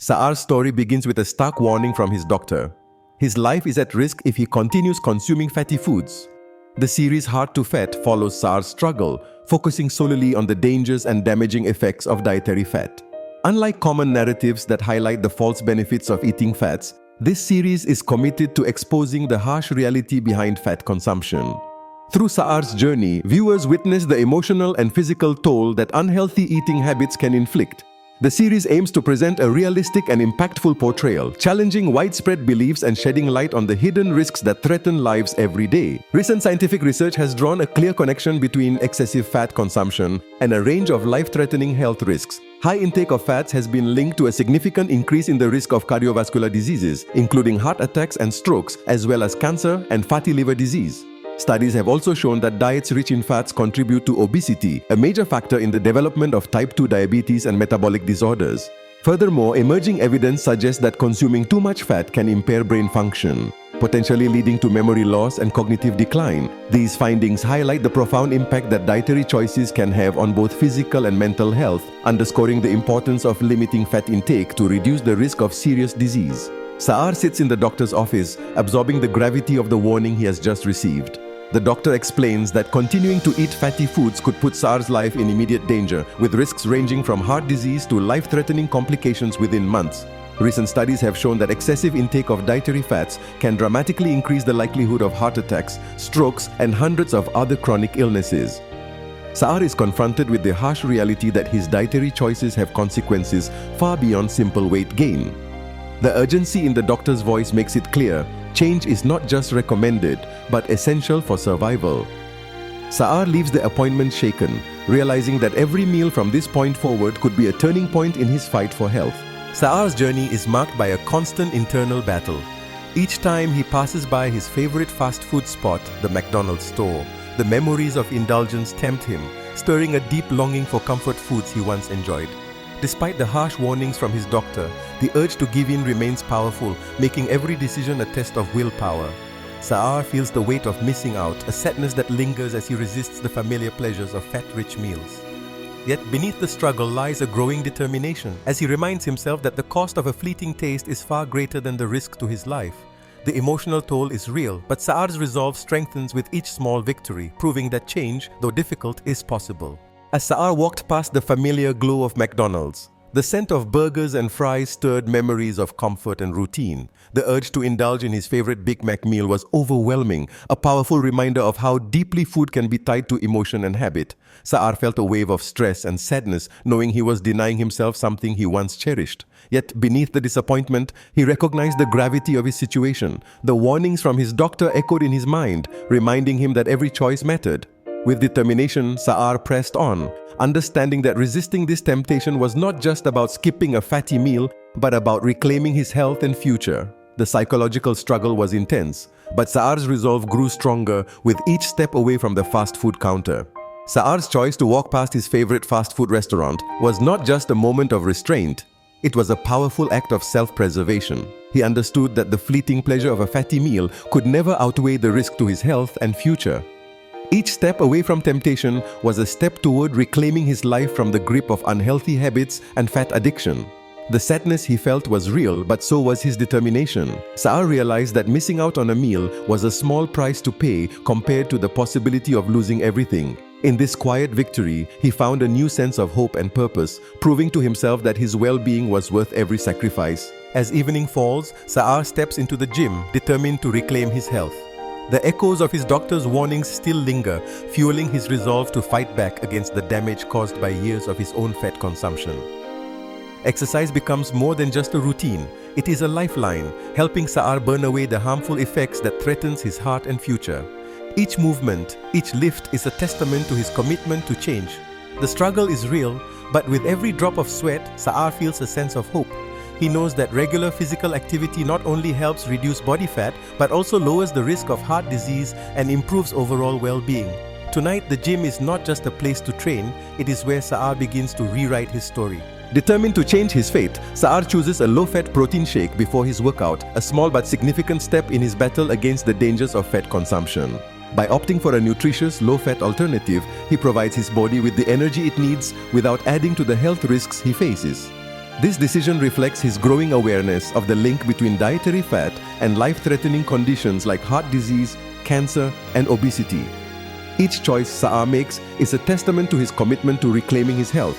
Saar's story begins with a stark warning from his doctor. His life is at risk if he continues consuming fatty foods. The series Hard to Fat follows Saar's struggle, focusing solely on the dangers and damaging effects of dietary fat. Unlike common narratives that highlight the false benefits of eating fats, this series is committed to exposing the harsh reality behind fat consumption. Through Saar's journey, viewers witness the emotional and physical toll that unhealthy eating habits can inflict. The series aims to present a realistic and impactful portrayal, challenging widespread beliefs and shedding light on the hidden risks that threaten lives every day. Recent scientific research has drawn a clear connection between excessive fat consumption and a range of life-threatening health risks. High intake of fats has been linked to a significant increase in the risk of cardiovascular diseases, including heart attacks and strokes, as well as cancer and fatty liver disease. Studies have also shown that diets rich in fats contribute to obesity, a major factor in the development of type 2 diabetes and metabolic disorders. Furthermore, emerging evidence suggests that consuming too much fat can impair brain function, potentially leading to memory loss and cognitive decline. These findings highlight the profound impact that dietary choices can have on both physical and mental health, underscoring the importance of limiting fat intake to reduce the risk of serious disease. Saar sits in the doctor's office, absorbing the gravity of the warning he has just received. The doctor explains that continuing to eat fatty foods could put Saar's life in immediate danger, with risks ranging from heart disease to life-threatening complications within months. Recent studies have shown that excessive intake of dietary fats can dramatically increase the likelihood of heart attacks, strokes, and hundreds of other chronic illnesses. Saar is confronted with the harsh reality that his dietary choices have consequences far beyond simple weight gain. The urgency in the doctor's voice makes it clear: change is not just recommended, but essential for survival. Saar leaves the appointment shaken, realizing that every meal from this point forward could be a turning point in his fight for health. Saar's journey is marked by a constant internal battle. Each time he passes by his favorite fast food spot, the McDonald's store, the memories of indulgence tempt him, stirring a deep longing for comfort foods he once enjoyed. Despite the harsh warnings from his doctor, the urge to give in remains powerful, making every decision a test of willpower. Saar feels the weight of missing out, a sadness that lingers as he resists the familiar pleasures of fat-rich meals. Yet beneath the struggle lies a growing determination, as he reminds himself that the cost of a fleeting taste is far greater than the risk to his life. The emotional toll is real, but Saar's resolve strengthens with each small victory, proving that change, though difficult, is possible. As Saar walked past the familiar glow of McDonald's, the scent of burgers and fries stirred memories of comfort and routine. The urge to indulge in his favorite Big Mac meal was overwhelming, a powerful reminder of how deeply food can be tied to emotion and habit. Saar felt a wave of stress and sadness, knowing he was denying himself something he once cherished. Yet beneath the disappointment, he recognized the gravity of his situation. The warnings from his doctor echoed in his mind, reminding him that every choice mattered. With determination, Saar pressed on, understanding that resisting this temptation was not just about skipping a fatty meal, but about reclaiming his health and future. The psychological struggle was intense, but Saar's resolve grew stronger with each step away from the fast food counter. Saar's choice to walk past his favorite fast food restaurant was not just a moment of restraint. It was a powerful act of self-preservation. He understood that the fleeting pleasure of a fatty meal could never outweigh the risk to his health and future. Each step away from temptation was a step toward reclaiming his life from the grip of unhealthy habits and fat addiction. The sadness he felt was real, but so was his determination. Saar realized that missing out on a meal was a small price to pay compared to the possibility of losing everything. In this quiet victory, he found a new sense of hope and purpose, proving to himself that his well-being was worth every sacrifice. As evening falls, Saar steps into the gym, determined to reclaim his health. The echoes of his doctor's warnings still linger, fueling his resolve to fight back against the damage caused by years of his own fat consumption. Exercise becomes more than just a routine. It is a lifeline, helping Saar burn away the harmful effects that threatens his heart and future. Each movement, each lift is a testament to his commitment to change. The struggle is real, but with every drop of sweat, Saar feels a sense of hope. He knows that regular physical activity not only helps reduce body fat, but also lowers the risk of heart disease and improves overall well-being. Tonight, the gym is not just a place to train, it is where Saar begins to rewrite his story. Determined to change his fate, Saar chooses a low-fat protein shake before his workout, a small but significant step in his battle against the dangers of fat consumption. By opting for a nutritious, low-fat alternative, he provides his body with the energy it needs without adding to the health risks he faces. This decision reflects his growing awareness of the link between dietary fat and life-threatening conditions like heart disease, cancer, and obesity. Each choice Saar makes is a testament to his commitment to reclaiming his health.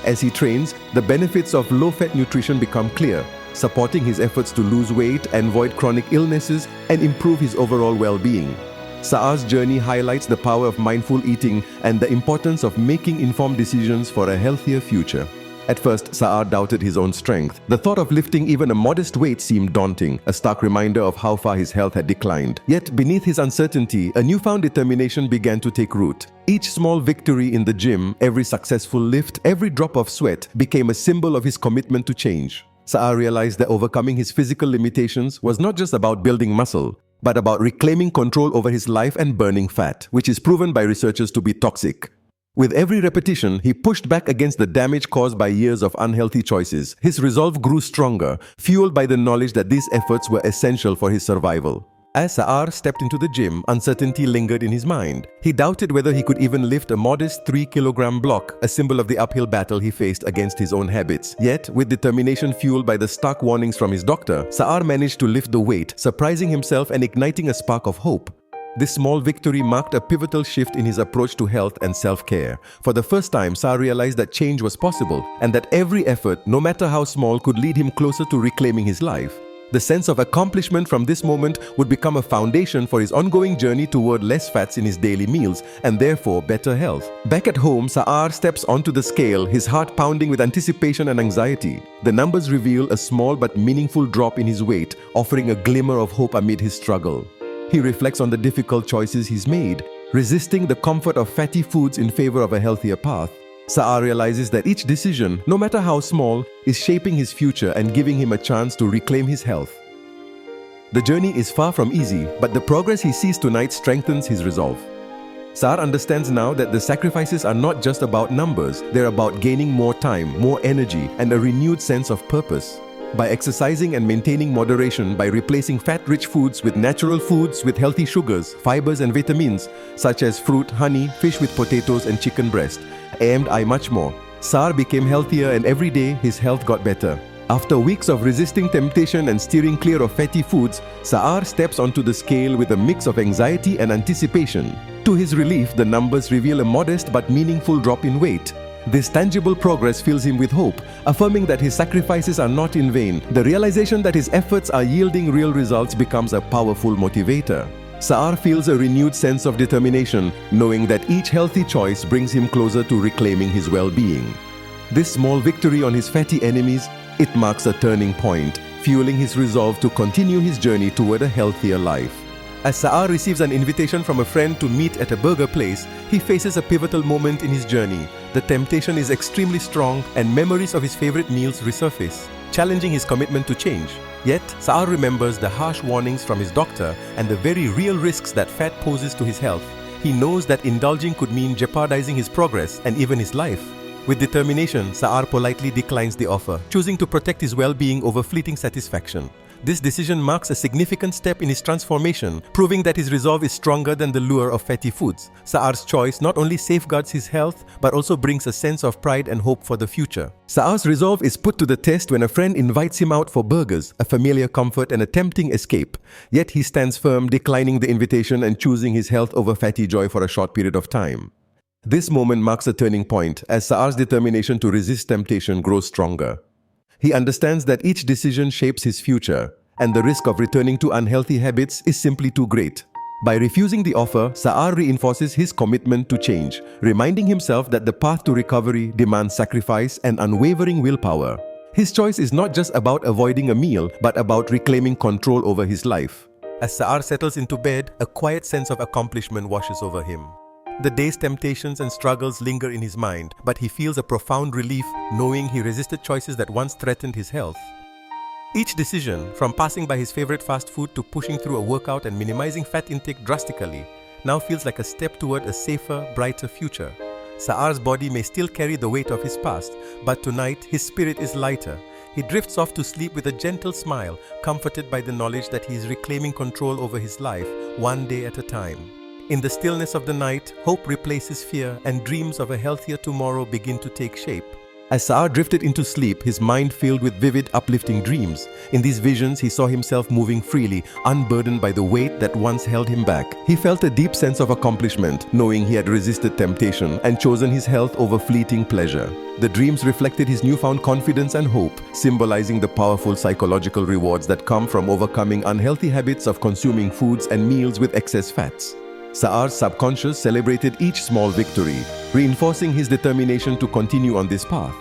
As he trains, the benefits of low-fat nutrition become clear, supporting his efforts to lose weight, avoid chronic illnesses, and improve his overall well-being. Saar's journey highlights the power of mindful eating and the importance of making informed decisions for a healthier future. At first, Saar doubted his own strength. The thought of lifting even a modest weight seemed daunting, a stark reminder of how far his health had declined. Yet, beneath his uncertainty, a newfound determination began to take root. Each small victory in the gym, every successful lift, every drop of sweat became a symbol of his commitment to change. Saar realized that overcoming his physical limitations was not just about building muscle, but about reclaiming control over his life and burning fat, which is proven by researchers to be toxic. With every repetition, he pushed back against the damage caused by years of unhealthy choices. His resolve grew stronger, fueled by the knowledge that these efforts were essential for his survival. As Saar stepped into the gym, uncertainty lingered in his mind. He doubted whether he could even lift a modest 3-kilogram block, a symbol of the uphill battle he faced against his own habits. Yet, with determination fueled by the stark warnings from his doctor, Saar managed to lift the weight, surprising himself and igniting a spark of hope. This small victory marked a pivotal shift in his approach to health and self-care. For the first time, Saar realized that change was possible and that every effort, no matter how small, could lead him closer to reclaiming his life. The sense of accomplishment from this moment would become a foundation for his ongoing journey toward less fats in his daily meals and therefore better health. Back at home, Saar steps onto the scale, his heart pounding with anticipation and anxiety. The numbers reveal a small but meaningful drop in his weight, offering a glimmer of hope amid his struggle. He reflects on the difficult choices he's made, resisting the comfort of fatty foods in favor of a healthier path. Saar realizes that each decision, no matter how small, is shaping his future and giving him a chance to reclaim his health. The journey is far from easy, but the progress he sees tonight strengthens his resolve. Saar understands now that the sacrifices are not just about numbers, they're about gaining more time, more energy, and a renewed sense of purpose. By exercising and maintaining moderation, by replacing fat-rich foods with natural foods with healthy sugars, fibers and vitamins, such as fruit, honey, fish with potatoes and chicken breast, and much more, Saar became healthier and every day his health got better. After weeks of resisting temptation and steering clear of fatty foods, Saar steps onto the scale with a mix of anxiety and anticipation. To his relief, the numbers reveal a modest but meaningful drop in weight. This tangible progress fills him with hope, affirming that his sacrifices are not in vain. The realization that his efforts are yielding real results becomes a powerful motivator. Saar feels a renewed sense of determination, knowing that each healthy choice brings him closer to reclaiming his well-being. This small victory on his fatty enemies, it marks a turning point, fueling his resolve to continue his journey toward a healthier life. As Saar receives an invitation from a friend to meet at a burger place, he faces a pivotal moment in his journey. The temptation is extremely strong and memories of his favorite meals resurface, challenging his commitment to change. Yet, Saar remembers the harsh warnings from his doctor and the very real risks that fat poses to his health. He knows that indulging could mean jeopardizing his progress and even his life. With determination, Saar politely declines the offer, choosing to protect his well-being over fleeting satisfaction. This decision marks a significant step in his transformation, proving that his resolve is stronger than the lure of fatty foods. Saar's choice not only safeguards his health, but also brings a sense of pride and hope for the future. Saar's resolve is put to the test when a friend invites him out for burgers, a familiar comfort and a tempting escape. Yet he stands firm, declining the invitation and choosing his health over fatty joy for a short period of time. This moment marks a turning point, as Saar's determination to resist temptation grows stronger. He understands that each decision shapes his future, and the risk of returning to unhealthy habits is simply too great. By refusing the offer, Saar reinforces his commitment to change, reminding himself that the path to recovery demands sacrifice and unwavering willpower. His choice is not just about avoiding a meal, but about reclaiming control over his life. As Saar settles into bed, a quiet sense of accomplishment washes over him. The day's temptations and struggles linger in his mind, but he feels a profound relief knowing he resisted choices that once threatened his health. Each decision, from passing by his favorite fast food to pushing through a workout and minimizing fat intake drastically, now feels like a step toward a safer, brighter future. Saar's body may still carry the weight of his past, but tonight his spirit is lighter. He drifts off to sleep with a gentle smile, comforted by the knowledge that he is reclaiming control over his life, one day at a time. In the stillness of the night, hope replaces fear and dreams of a healthier tomorrow begin to take shape. As Saar drifted into sleep, his mind filled with vivid, uplifting dreams. In these visions, he saw himself moving freely, unburdened by the weight that once held him back. He felt a deep sense of accomplishment, knowing he had resisted temptation and chosen his health over fleeting pleasure. The dreams reflected his newfound confidence and hope, symbolizing the powerful psychological rewards that come from overcoming unhealthy habits of consuming foods and meals with excess fats. Saar's subconscious celebrated each small victory, reinforcing his determination to continue on this path.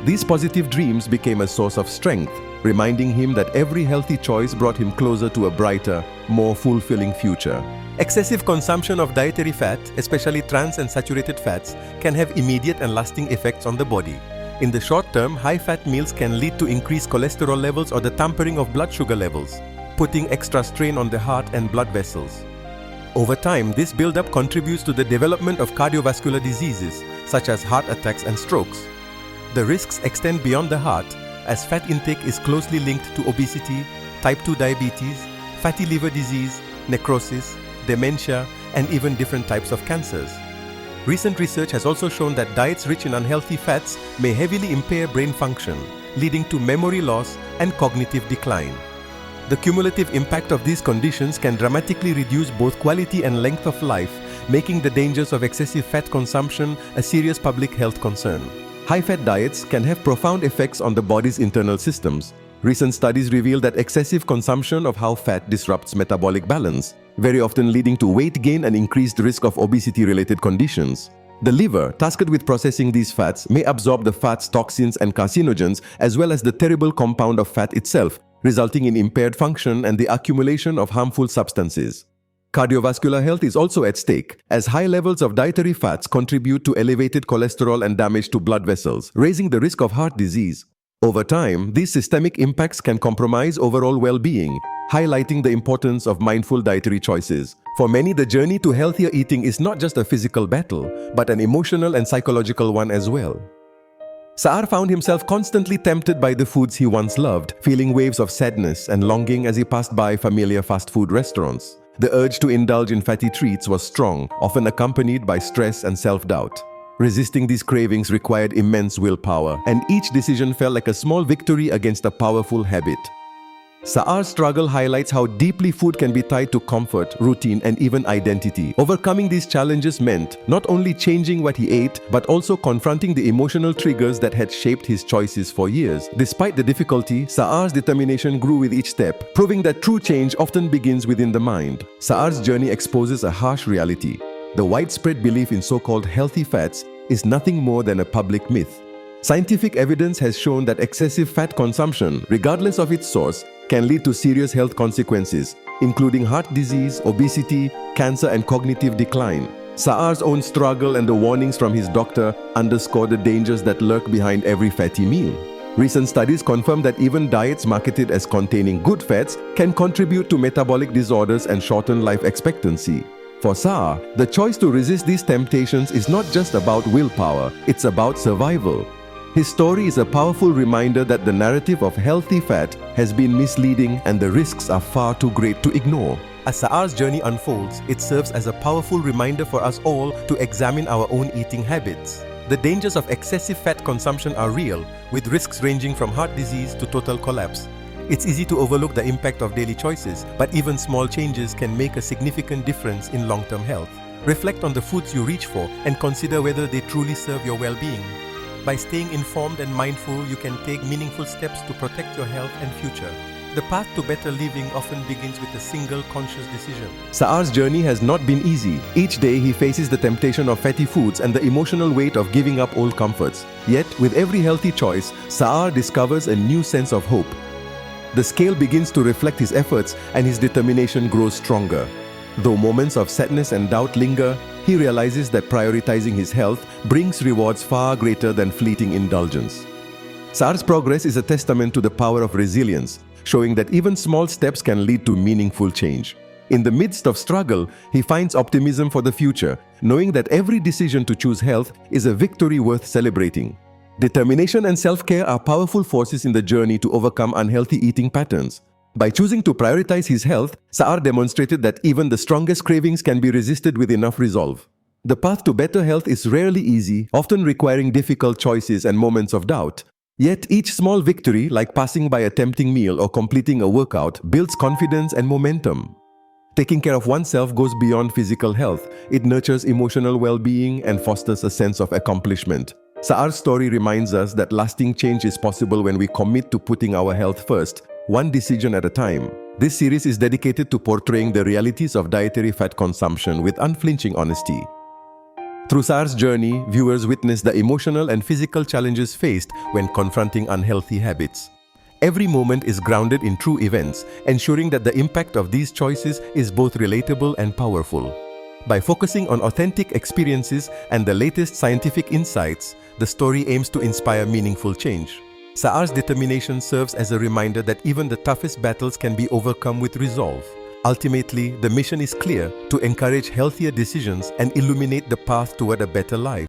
These positive dreams became a source of strength, reminding him that every healthy choice brought him closer to a brighter, more fulfilling future. Excessive consumption of dietary fat, especially trans and saturated fats, can have immediate and lasting effects on the body. In the short term, high-fat meals can lead to increased cholesterol levels or the tampering of blood sugar levels, putting extra strain on the heart and blood vessels. Over time, this buildup contributes to the development of cardiovascular diseases, such as heart attacks and strokes. The risks extend beyond the heart, as fat intake is closely linked to obesity, type 2 diabetes, fatty liver disease, necrosis, dementia, and even different types of cancers. Recent research has also shown that diets rich in unhealthy fats may heavily impair brain function, leading to memory loss and cognitive decline. The cumulative impact of these conditions can dramatically reduce both quality and length of life, making the dangers of excessive fat consumption a serious public health concern. High-fat diets can have profound effects on the body's internal systems. Recent studies reveal that excessive consumption of high fat disrupts metabolic balance, very often leading to weight gain and increased risk of obesity-related conditions. The liver, tasked with processing these fats, may absorb the fat's toxins and carcinogens, as well as the terrible compound of fat itself, resulting in impaired function and the accumulation of harmful substances. Cardiovascular health is also at stake, as high levels of dietary fats contribute to elevated cholesterol and damage to blood vessels, raising the risk of heart disease. Over time, these systemic impacts can compromise overall well-being, highlighting the importance of mindful dietary choices. For many, the journey to healthier eating is not just a physical battle, but an emotional and psychological one as well. Saar found himself constantly tempted by the foods he once loved, feeling waves of sadness and longing as he passed by familiar fast food restaurants. The urge to indulge in fatty treats was strong, often accompanied by stress and self-doubt. Resisting these cravings required immense willpower, and each decision felt like a small victory against a powerful habit. Saar's struggle highlights how deeply food can be tied to comfort, routine, and even identity. Overcoming these challenges meant not only changing what he ate, but also confronting the emotional triggers that had shaped his choices for years. Despite the difficulty, Saar's determination grew with each step, proving that true change often begins within the mind. Saar's journey exposes a harsh reality. The widespread belief in so-called healthy fats is nothing more than a public myth. Scientific evidence has shown that excessive fat consumption, regardless of its source, can lead to serious health consequences, including heart disease, obesity, cancer, and cognitive decline. Saar's own struggle and the warnings from his doctor underscore the dangers that lurk behind every fatty meal. Recent studies confirm that even diets marketed as containing good fats can contribute to metabolic disorders and shorten life expectancy. For Saar, the choice to resist these temptations is not just about willpower, it's about survival. His story is a powerful reminder that the narrative of healthy fat has been misleading and the risks are far too great to ignore. As Saar's journey unfolds, it serves as a powerful reminder for us all to examine our own eating habits. The dangers of excessive fat consumption are real, with risks ranging from heart disease to total collapse. It's easy to overlook the impact of daily choices, but even small changes can make a significant difference in long-term health. Reflect on the foods you reach for and consider whether they truly serve your well-being. By staying informed and mindful, you can take meaningful steps to protect your health and future. The path to better living often begins with a single conscious decision. Saar's journey has not been easy. Each day he faces the temptation of fatty foods and the emotional weight of giving up old comforts. Yet, with every healthy choice, Saar discovers a new sense of hope. The scale begins to reflect his efforts and his determination grows stronger. Though moments of sadness and doubt linger, he realizes that prioritizing his health brings rewards far greater than fleeting indulgence. Saar's progress is a testament to the power of resilience, showing that even small steps can lead to meaningful change. In the midst of struggle, he finds optimism for the future, knowing that every decision to choose health is a victory worth celebrating. Determination and self-care are powerful forces in the journey to overcome unhealthy eating patterns. By choosing to prioritize his health, Saar demonstrated that even the strongest cravings can be resisted with enough resolve. The path to better health is rarely easy, often requiring difficult choices and moments of doubt. Yet each small victory, like passing by a tempting meal or completing a workout, builds confidence and momentum. Taking care of oneself goes beyond physical health. It nurtures emotional well-being and fosters a sense of accomplishment. Saar's story reminds us that lasting change is possible when we commit to putting our health first, one decision at a time. This series is dedicated to portraying the realities of dietary fat consumption with unflinching honesty. Through Saar's journey, viewers witness the emotional and physical challenges faced when confronting unhealthy habits. Every moment is grounded in true events, ensuring that the impact of these choices is both relatable and powerful. By focusing on authentic experiences and the latest scientific insights, the story aims to inspire meaningful change. Saar's determination serves as a reminder that even the toughest battles can be overcome with resolve. Ultimately, the mission is clear: to encourage healthier decisions and illuminate the path toward a better life.